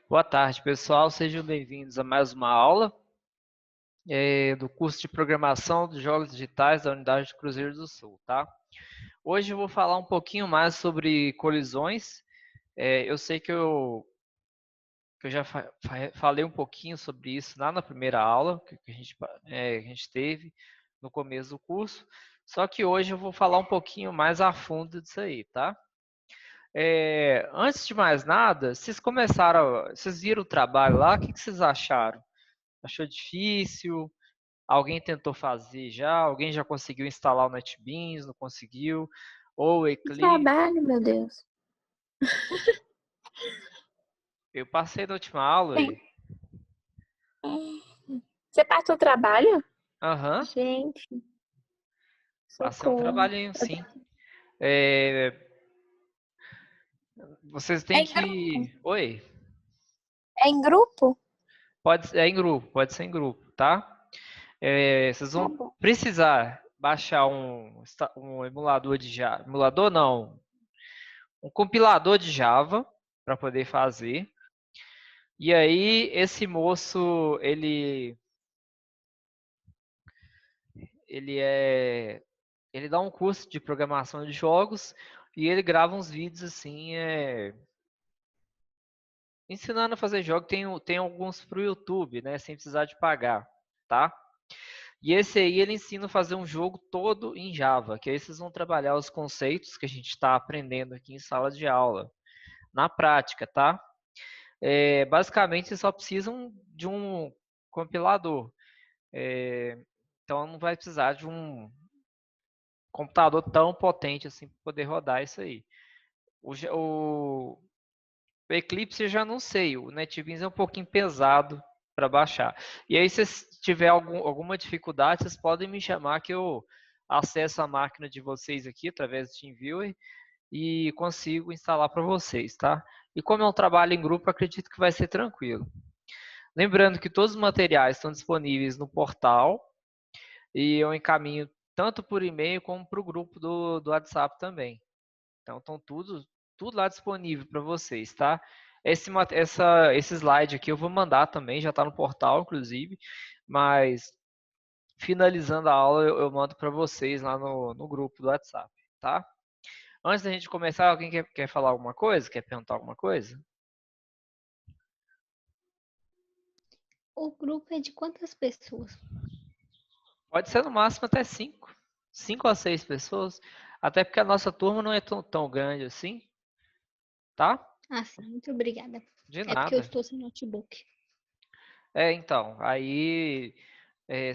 Boa tarde, pessoal. Sejam bem-vindos a mais uma aula do curso de Programação dos Jogos Digitais da Unidade de Cruzeiro do Sul, tá? Hoje eu vou falar um pouquinho mais sobre colisões. Eu sei que eu já falei um pouquinho sobre isso lá na primeira aula que a gente teve no começo do curso, só que hoje eu vou falar um pouquinho mais a fundo disso aí, tá? Antes de mais nada, vocês viram o trabalho lá? O que vocês acharam? Achou difícil? Alguém tentou fazer já? Alguém já conseguiu instalar o NetBeans? Não conseguiu? Ou o Que Eclipse? trabalho, meu Deus. Eu passei na última aula Bem, aí. você passou trabalho? Aham, Gente, passei um socorro. trabalhinho, sim. É, Vocês É têm em grupo? que... Oi? É em grupo? Pode ser em grupo, pode ser em grupo, tá? Vocês Tá vão bom. precisar baixar um emulador de Java. Emulador não, um compilador de Java para poder fazer. E aí, esse moço, ele dá um curso de programação de jogos e ele grava uns vídeos assim, ensinando a fazer jogo. Tem alguns pro YouTube, né, sem precisar de pagar, tá? E esse aí ele ensina a fazer um jogo todo em Java, que aí vocês vão trabalhar os conceitos que a gente está aprendendo aqui em sala de aula, na prática, tá? Basicamente, vocês só precisam de um compilador. Então não vai precisar de um computador tão potente assim para poder rodar isso aí. O Eclipse eu já não sei, o NetBeans é um pouquinho pesado para baixar. E aí, se tiver alguma dificuldade, vocês podem me chamar que eu acesso a máquina de vocês aqui através do TeamViewer e consigo instalar para vocês, tá? E como é um trabalho em grupo, acredito que vai ser tranquilo. Lembrando que todos os materiais estão disponíveis no portal e eu encaminho tanto por e-mail como para o grupo do WhatsApp também. Então estão tudo lá disponível para vocês, tá? Esse slide aqui eu vou mandar também, já está no portal, inclusive, mas finalizando a aula eu mando para vocês lá no grupo do WhatsApp, tá? Antes da gente começar, alguém quer falar alguma coisa? Quer perguntar alguma coisa? O grupo é de quantas pessoas? Pode ser no máximo até 5 a 6 pessoas, até porque a nossa turma não é tão grande assim, tá? Ah, sim, muito obrigada. De É porque eu nada. estou sem notebook. Então, aí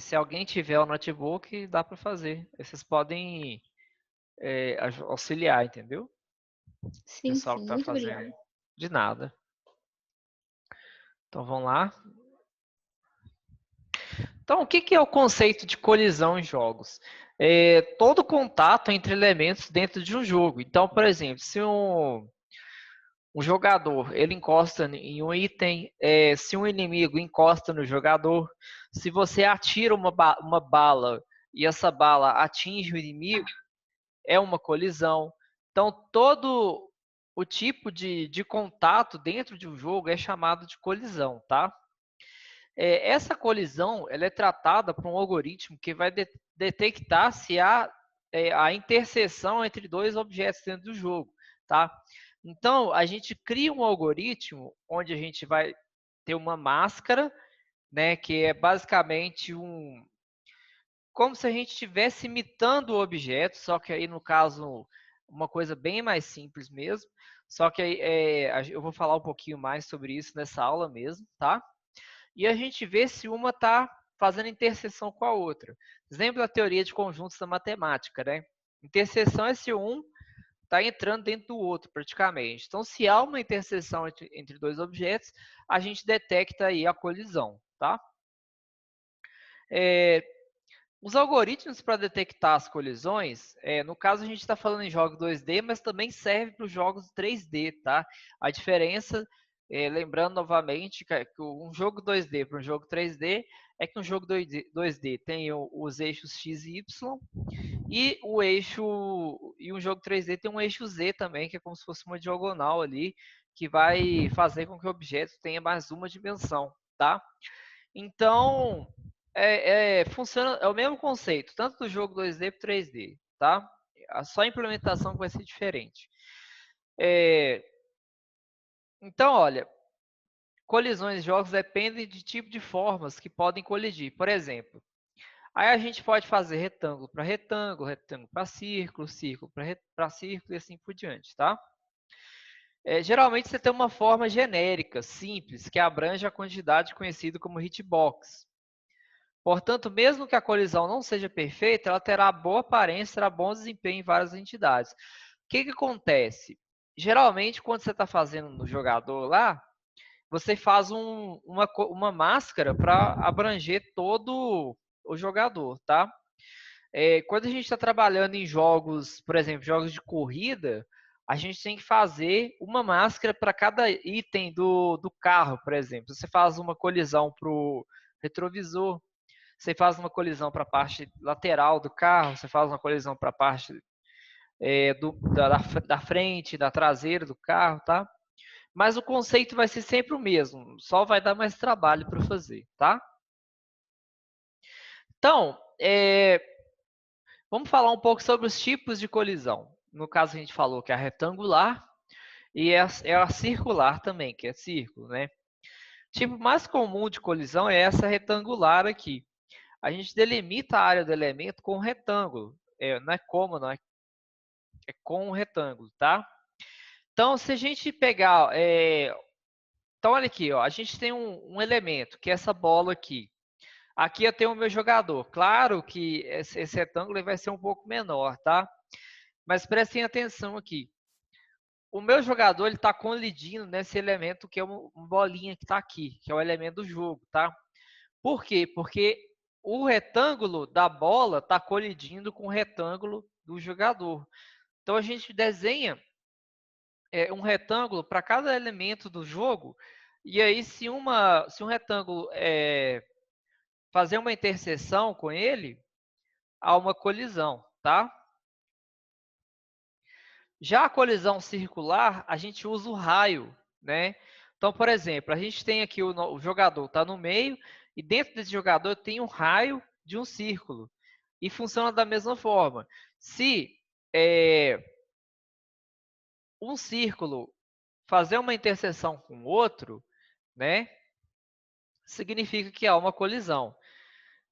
se alguém tiver o notebook, dá para fazer. Vocês podem auxiliar, entendeu? O Sim, pessoal que sim, está muito fazendo. obrigada. De nada. Então vamos lá. Então, o que é o conceito de colisão em jogos? Todo contato entre elementos dentro de um jogo. Então, por exemplo, se um jogador ele encosta em um item, se um inimigo encosta no jogador, se você atira uma bala e essa bala atinge o inimigo, é uma colisão. Então, todo o tipo de contato dentro de um jogo é chamado de colisão, tá? Essa colisão ela é tratada por um algoritmo que vai detectar se há a interseção entre dois objetos dentro do jogo, tá? Então, a gente cria um algoritmo onde a gente vai ter uma máscara, né, que é basicamente como se a gente estivesse imitando o objeto, só que aí no caso uma coisa bem mais simples mesmo. Só que aí, eu vou falar um pouquinho mais sobre isso nessa aula mesmo, tá? E a gente vê se uma está fazendo interseção com a outra. Exemplo da teoria de conjuntos da matemática, né? Interseção é se um está entrando dentro do outro, praticamente. Então, se há uma interseção entre dois objetos, a gente detecta aí a colisão, tá? Os algoritmos para detectar as colisões, no caso a gente está falando em jogos 2D, mas também serve para os jogos 3D, tá? A diferença, lembrando novamente, que um jogo 2D para um jogo 3D é que um jogo 2D tem os eixos X e Y e um jogo 3D tem um eixo Z também, que é como se fosse uma diagonal ali, que vai fazer com que o objeto tenha mais uma dimensão, tá? Então, funciona, é o mesmo conceito, tanto do jogo 2D para 3D, tá? Só a implementação que vai ser diferente. Então, olha, colisões de jogos dependem de tipo de formas que podem colidir. Por exemplo, aí a gente pode fazer retângulo para retângulo, retângulo para círculo, círculo para círculo e assim por diante, tá? Geralmente você tem uma forma genérica, simples, que abrange a quantidade conhecida como hitbox. Portanto, mesmo que a colisão não seja perfeita, ela terá boa aparência, terá bom desempenho em várias entidades. O que acontece? Geralmente, quando você está fazendo no jogador lá, você faz uma máscara para abranger todo o jogador, tá? Quando a gente está trabalhando em jogos, por exemplo, jogos de corrida, a gente tem que fazer uma máscara para cada item do carro, por exemplo. Você faz uma colisão para o retrovisor, você faz uma colisão para a parte lateral do carro, você faz uma colisão para a parte da frente, da traseira do carro, tá? Mas o conceito vai ser sempre o mesmo, só vai dar mais trabalho para fazer, tá? Então, vamos falar um pouco sobre os tipos de colisão. No caso, a gente falou que é a retangular e é a circular também, que é círculo, né? O tipo mais comum de colisão é essa retangular aqui. A gente delimita a área do elemento com um retângulo. Não é como, não é, é com um retângulo, tá? Então, se a gente pegar... então, olha aqui, ó, a gente tem um elemento, que é essa bola aqui. Aqui eu tenho o meu jogador. Claro que esse retângulo vai ser um pouco menor, tá? Mas prestem atenção aqui. O meu jogador está colidindo nesse elemento que é uma bolinha que está aqui, que é o elemento do jogo, tá? Por quê? Porque o retângulo da bola está colidindo com o retângulo do jogador. Então a gente desenha um retângulo para cada elemento do jogo, e aí se um retângulo fazer uma interseção com ele, há uma colisão, tá? Já a colisão circular, a gente usa o raio, né? Então, por exemplo, a gente tem aqui o jogador está no meio e dentro desse jogador tem um raio de um círculo e funciona da mesma forma. Se um círculo fazer uma interseção com o outro, né? Significa que há uma colisão.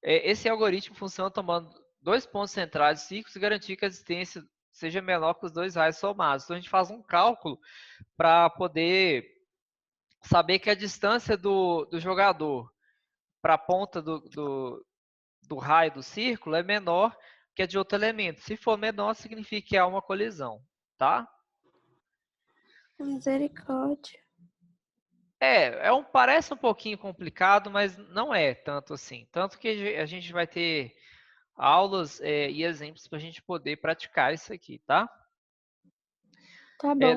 Esse algoritmo funciona tomando dois pontos centrais de círculos e garantir que a distância seja menor que os dois raios somados. Então a gente faz um cálculo para poder saber que a distância do jogador para a ponta do raio do círculo é menor que a de outro elemento. Se for menor, significa que há uma colisão, tá? Misericórdia. Parece um pouquinho complicado, mas não é tanto assim. Tanto que a gente vai ter aulas e exemplos para a gente poder praticar isso aqui, tá? Tá bom.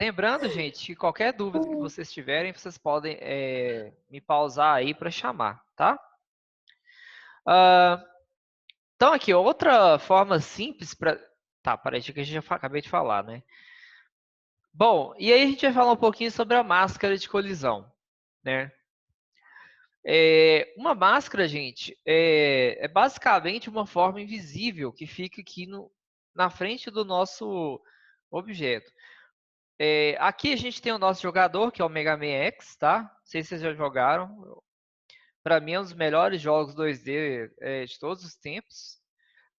Lembrando, gente, que qualquer dúvida que vocês tiverem, vocês podem me pausar aí para chamar, tá? Então, aqui, outra forma simples para... Tá, parece que a gente já acabei de falar, né? Bom, e aí a gente vai falar um pouquinho sobre a máscara de colisão, né? Uma máscara, gente, é basicamente uma forma invisível que fica aqui na frente do nosso objeto. Aqui a gente tem o nosso jogador, que é o Mega Man X, tá? Não sei se vocês já jogaram. Para mim é um dos melhores jogos 2D de todos os tempos,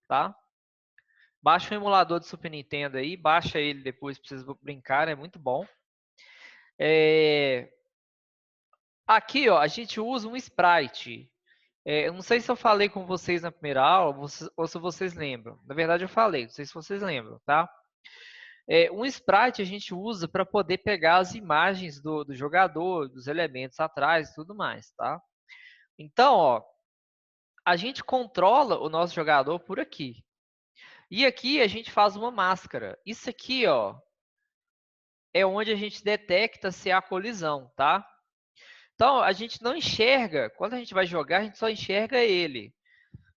tá? Baixa o emulador do Super Nintendo aí, baixa ele depois para vocês brincarem, é muito bom. Aqui, ó, a gente usa um sprite. Eu não sei se eu falei com vocês na primeira aula ou se vocês lembram. Na verdade, eu falei, não sei se vocês lembram, tá? Um sprite a gente usa para poder pegar as imagens do jogador, dos elementos atrás e tudo mais, tá? Então, ó, a gente controla o nosso jogador por aqui. E aqui a gente faz uma máscara. Isso aqui, ó, é onde a gente detecta se há colisão, tá? Então, a gente não enxerga, quando a gente vai jogar, a gente só enxerga ele.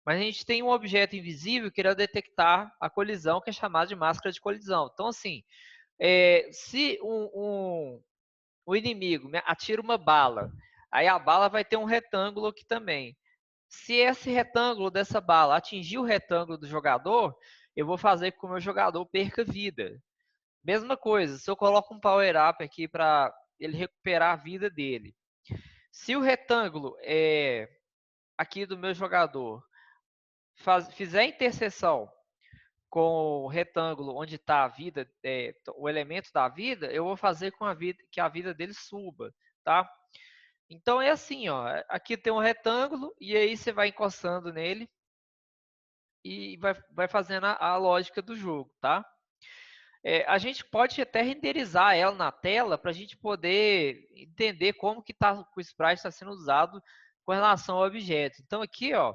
Mas a gente tem um objeto invisível que irá detectar a colisão, que é chamado de máscara de colisão. Então, assim, Se o inimigo atira uma bala, aí a bala vai ter um retângulo aqui também. Se esse retângulo dessa bala atingir o retângulo do jogador, eu vou fazer com que o meu jogador perca vida. Mesma coisa, se eu coloco um power up aqui para ele recuperar a vida dele. Se o retângulo aqui do meu jogador fizer interseção com o retângulo onde está a vida, o elemento da vida, eu vou fazer com que a vida dele suba, tá? Então é assim, ó, aqui tem um retângulo e aí você vai encostando nele e vai fazendo a lógica do jogo, tá? A gente pode até renderizar ela na tela para a gente poder entender como que o sprite está sendo usado com relação ao objeto. Então aqui, ó,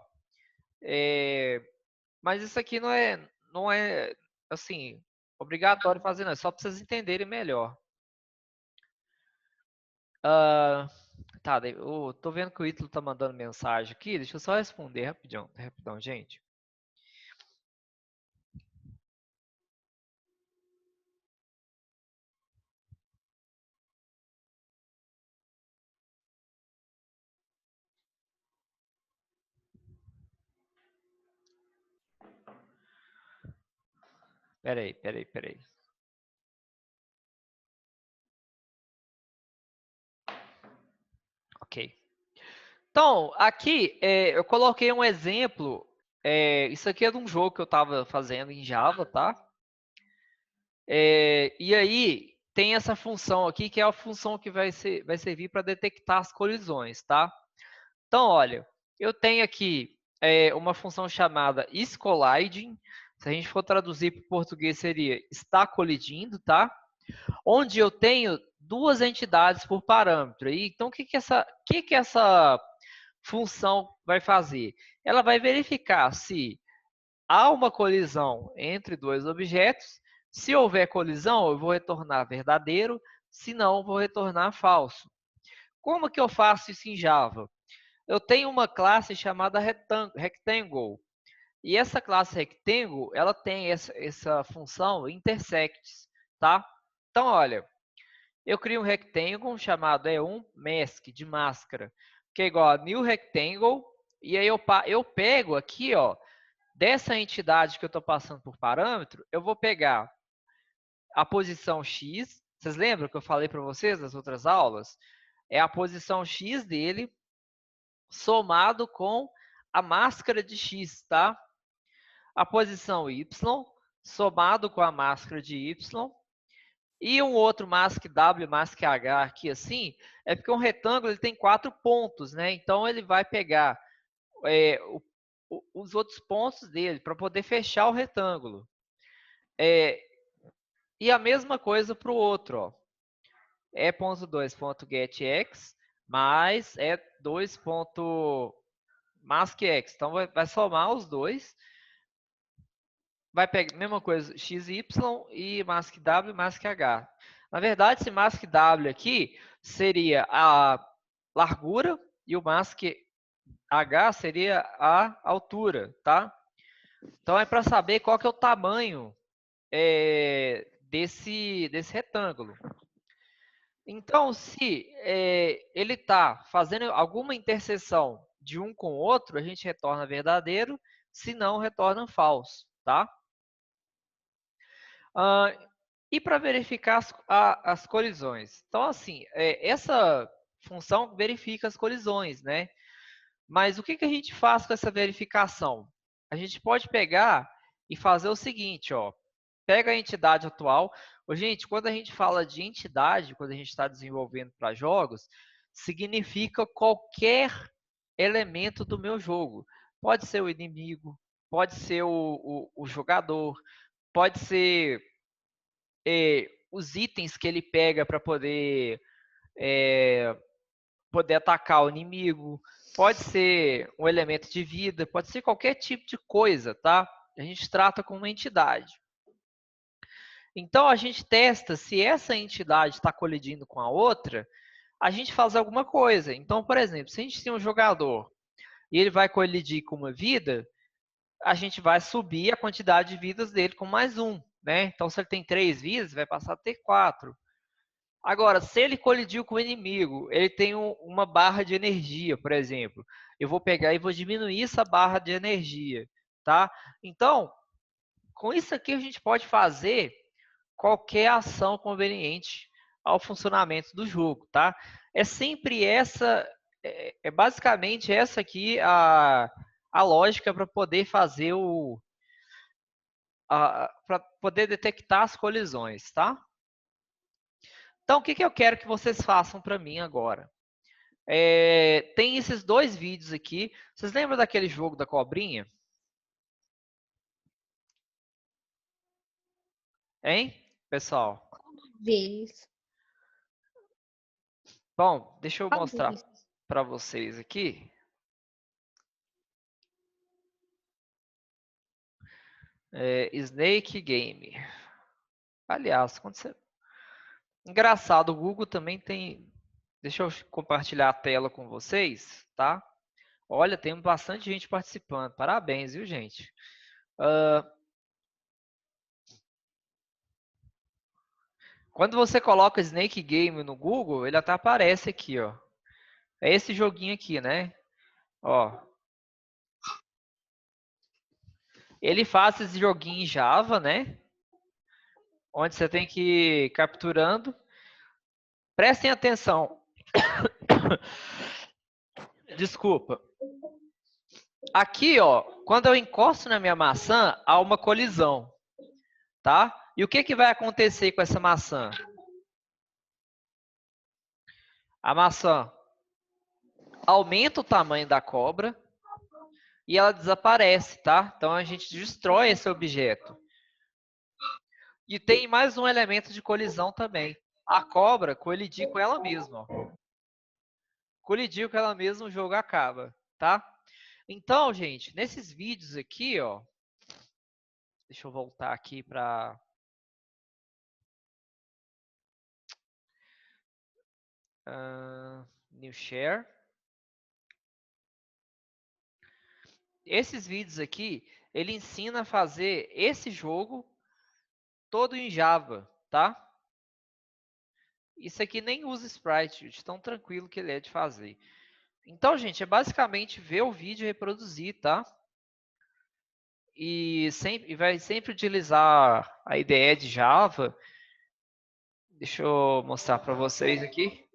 mas isso aqui não é assim obrigatório fazer, não. É só para vocês entenderem melhor. Tá, eu tô vendo que o Ítalo tá mandando mensagem aqui. Deixa eu só responder rapidão, gente. Peraí. Ok. Então, aqui eu coloquei um exemplo. Isso aqui é de um jogo que eu estava fazendo em Java, tá? E aí tem essa função aqui, que é a função que vai servir para detectar as colisões, tá? Então, olha, eu tenho aqui uma função chamada isColliding. Se a gente for traduzir para o português, seria está colidindo, tá? Onde eu tenho duas entidades por parâmetro. Então, o que essa função vai fazer? Ela vai verificar se há uma colisão entre dois objetos. Se houver colisão, eu vou retornar verdadeiro. Se não, eu vou retornar falso. Como que eu faço isso em Java? Eu tenho uma classe chamada Rectangle. E essa classe Rectangle, ela tem essa função intersects, tá? Então, olha, eu crio um Rectangle chamado mask, de máscara, que é igual a new Rectangle, e aí eu pego aqui, ó, dessa entidade que eu estou passando por parâmetro, eu vou pegar a posição X. Vocês lembram que eu falei para vocês nas outras aulas? É a posição X dele somado com a máscara de X, tá? A posição Y somado com a máscara de Y. E um outro mask W, mask H aqui assim, é porque um retângulo ele tem 4 pontos, né? Então ele vai pegar os outros pontos dele para poder fechar o retângulo. E a mesma coisa para o outro, ó. E.2.getX mais E2.maskX. Então vai somar os dois. Vai pegar a mesma coisa, XY e mask W e mask H. Na verdade, esse mask W aqui seria a largura e o mask H seria a altura, tá? Então é para saber qual que é o tamanho desse retângulo. Então, se ele está fazendo alguma interseção de um com o outro, a gente retorna verdadeiro, se não, retorna falso, tá? E para verificar as colisões. Então, assim, essa função verifica as colisões, né? Mas o que a gente faz com essa verificação? A gente pode pegar e fazer o seguinte, ó. Pega a entidade atual. Gente, quando a gente fala de entidade, quando a gente está desenvolvendo para jogos, significa qualquer elemento do meu jogo. Pode ser o inimigo, pode ser o jogador, pode ser os itens que ele pega para poder atacar o inimigo, pode ser um elemento de vida, pode ser qualquer tipo de coisa, tá? A gente trata como uma entidade. Então, a gente testa se essa entidade está colidindo com a outra, a gente faz alguma coisa. Então, por exemplo, se a gente tem um jogador e ele vai colidir com uma vida, a gente vai subir a quantidade de vidas dele com mais um, né? Então, se ele tem 3 vidas, vai passar a ter 4. Agora, se ele colidiu com o inimigo, ele tem uma barra de energia, por exemplo. Eu vou pegar e vou diminuir essa barra de energia, tá? Então, com isso aqui a gente pode fazer qualquer ação conveniente ao funcionamento do jogo, tá? É sempre essa, é basicamente essa aqui a lógica para poder fazer para poder detectar as colisões, tá? Então, o que eu quero que vocês façam para mim agora? Tem esses 2 vídeos aqui. Vocês lembram daquele jogo da cobrinha? Hein, pessoal? Deles. Bom, deixa eu Qual mostrar deles? para vocês aqui. Snake Game. Aliás, quando você... engraçado, o Google também tem... Deixa eu compartilhar a tela com vocês, tá? Olha, tem bastante gente participando. Parabéns, viu, gente? Quando você coloca Snake Game no Google, ele até aparece aqui, ó. É esse joguinho aqui, né? Ó. Ele faz esse joguinho em Java, né? Onde você tem que ir capturando. Prestem atenção. Desculpa. Aqui, ó, quando eu encosto na minha maçã, há uma colisão, tá? E o que vai acontecer com essa maçã? A maçã aumenta o tamanho da cobra e ela desaparece, tá? Então a gente destrói esse objeto. E tem mais um elemento de colisão também. A cobra colidir com ela mesma, ó. Colidir com ela mesma, o jogo acaba, tá? Então, gente, nesses vídeos aqui, ó, deixa eu voltar aqui para New Share. Esses vídeos aqui, ele ensina a fazer esse jogo todo em Java, tá? Isso aqui nem usa Sprite, de tão tranquilo que ele é de fazer. Então, gente, é basicamente ver o vídeo e reproduzir, tá? E vai sempre utilizar a IDE de Java. Deixa eu mostrar para vocês aqui.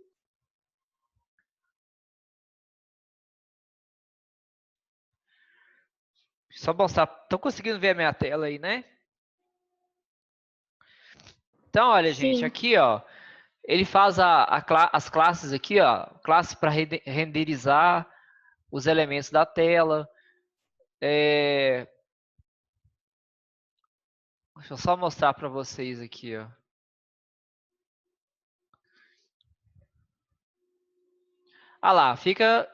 Só mostrar. Estão conseguindo ver a minha tela aí, né? Então, olha, gente, Sim. aqui, ó, ele faz as classes aqui, ó, classe para renderizar os elementos da tela. Deixa eu só mostrar para vocês aqui, ó. Ah lá, fica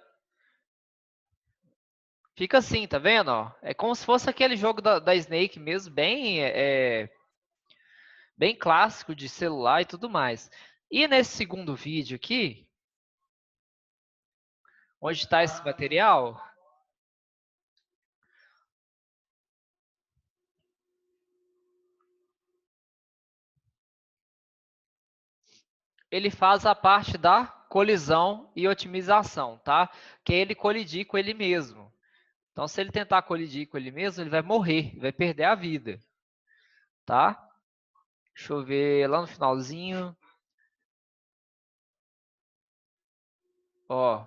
assim, tá vendo? Ó? É como se fosse aquele jogo da Snake mesmo, bem clássico de celular e tudo mais. E nesse segundo vídeo aqui, onde está esse material, ele faz a parte da colisão e otimização, tá? Que é ele colidir com ele mesmo. Então, se ele tentar colidir com ele mesmo, ele vai morrer, vai perder a vida, tá? Deixa eu ver lá no finalzinho. Ó.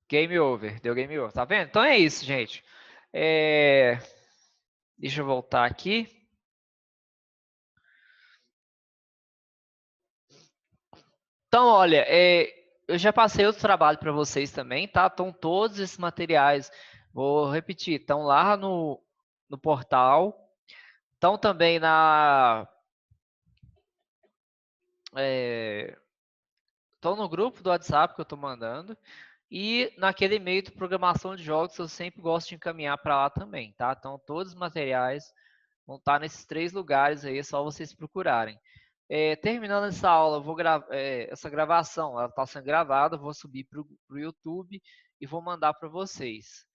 Game over, deu game over, tá vendo? Então é isso, gente. Deixa eu voltar aqui. Então, olha, eu já passei outro trabalho para vocês também, tá? Estão todos esses materiais, vou repetir, estão lá no portal, estão também estão no grupo do WhatsApp que eu estou mandando e naquele e-mail de programação de jogos eu sempre gosto de encaminhar para lá também, tá? Então, todos os materiais vão estar nesses 3 lugares aí, é só vocês procurarem. Terminando essa aula, eu vou essa gravação, ela está sendo gravada, eu vou subir para o YouTube e vou mandar para vocês.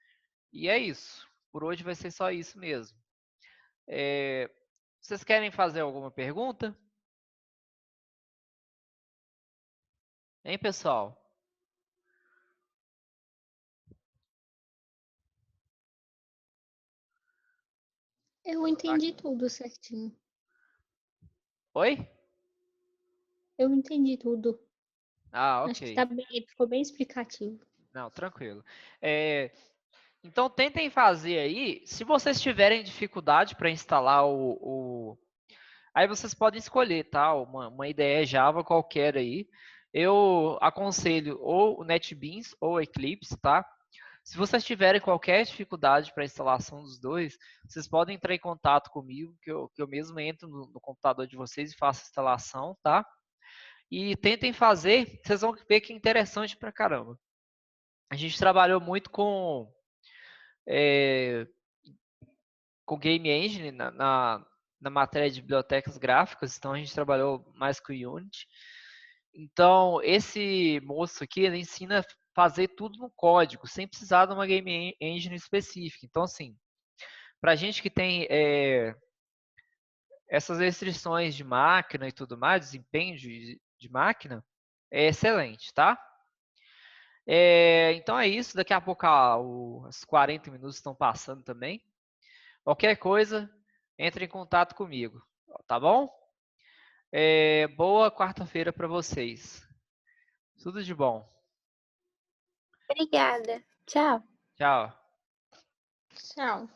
E é isso. Por hoje vai ser só isso mesmo. Vocês querem fazer alguma pergunta? Hein, pessoal? Eu entendi tudo certinho. Oi? Eu entendi tudo. Ah, Acho que ok. ficou bem explicativo. Não, tranquilo. Então tentem fazer aí. Se vocês tiverem dificuldade para instalar aí vocês podem escolher, tá? Uma IDE Java qualquer aí. Eu aconselho ou o NetBeans ou o Eclipse, tá? Se vocês tiverem qualquer dificuldade para a instalação dos dois, vocês podem entrar em contato comigo, que eu mesmo entro no computador de vocês e faço a instalação, tá? E tentem fazer, vocês vão ver que é interessante pra caramba. A gente trabalhou muito com Game Engine na matéria de bibliotecas gráficas, então a gente trabalhou mais com Unity. Então, esse moço aqui, ele ensina a fazer tudo no código, sem precisar de uma Game Engine específica. Então, assim, para a gente que tem essas restrições de máquina e tudo mais, desempenho de máquina, é excelente, tá? Então é isso, daqui a pouco os 40 minutos estão passando também. Qualquer coisa, entre em contato comigo, tá bom? Boa quarta-feira para vocês. Tudo de bom. Obrigada. Tchau. Tchau. Tchau.